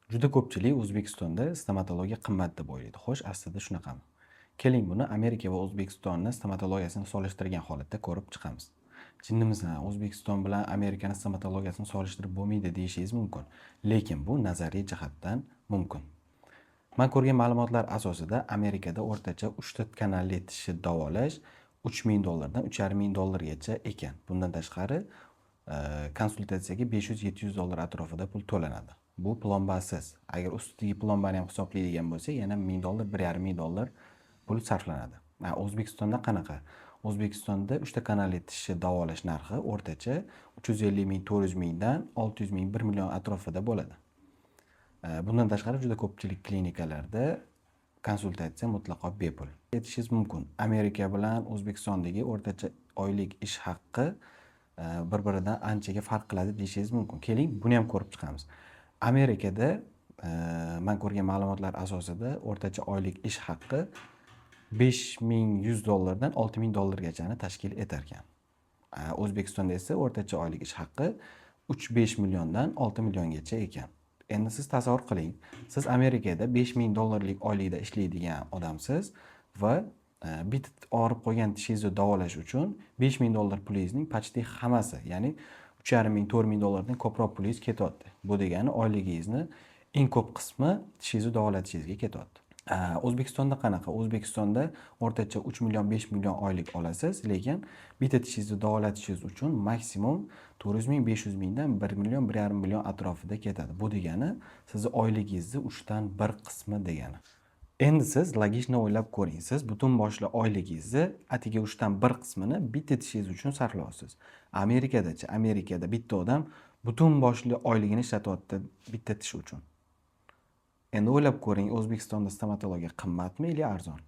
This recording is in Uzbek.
Juda ko'pchilik O'zbekistonda stomatologiya qimmat deb o'ylaydi. Xo'sh, aslida shunaqami? Keling, buni Amerika va O'zbekistonni stomatologiyasini solishtirgan holatda ko'rib chiqamiz. Jinnimizdan O'zbekiston bilan Amerikani stomatologiyasini solishtirib bo'lmaydi deyishingiz mumkin, lekin bu nazariy jihatdan mumkin. Men ko'rgan ma'lumotlar asosida Amerikada o'rtacha 3 ta kanalli tishni davolash $3000 dan $3500 ekan. Bundan tashqari konsultatsiyaga $500-700 atrofida pul to'lanadi. Bu plombasiz. Agar ustidagi plombani ham hisoblaydigan bo'lsak, yana $1000, $1500 pul sarflanadi. O'zbekistonda qanaqa? O'zbekistonda 3 ta kanalli tishni davolash narxi o'rtacha 350 ming, 400 mingdan 600 ming, 1 million atrofida bo'ladi. Bundan tashqari juda ko'pchilik klinikalarda konsultatsiya mutlaqo bepul. Aytishingiz mumkin, Amerika bilan O'zbekistondagi o'rtacha oylik ish haqqi bir-biridan anchaga farq qiladi deyishingiz mumkin. Keling, buni ham ko'rib chiqamiz. Amerikada men ko'rgan ma'lumotlar asosida o'rtacha oylik ish haqqi $5100 dan $6000 gachani tashkil etar ekan. O'zbekistonda esa o'rtacha oylik ish haqqi 3-5 milliondan 6 milliongacha ekan. Endi siz tasavvur qiling, siz Amerikada $5000 oylikda ishlaydigan odamsiz va bitta og'rib qolgan tishingizni davolash uchun $5000 pulingizning почти hammasi, ya'ni 3500-4000 dan ko'proq pulingiz ketyapti. Bu degani oyligingizni eng ko'p qismi tishingizni davolatishingizga ketyapti. O'zbekistonda qanaqa? O'zbekistonda o'rtacha 3 million, 5 million oylik olasiz, lekin bitta tishingizni davolatishingiz uchun maksimum 400 ming, 500 mingdan 1 million, 1,5 million atrofida ketadi. Bu degani sizni oyligingizni 3 dan 1 qismi degani. Endi siz logично o'ylab ko'ring. Siz butun boshli oyligingizni atigi 3 dan 1 qismini bitta tishingiz uchun sarflayapsiz. Amerikadachi, Amerikada bitta odam butun boshli oyligini ishlatyapti bitta tish uchun. Endi o'ylab ko'ring, O'zbekistonda stomatologiya qimmatmi yoki arzon?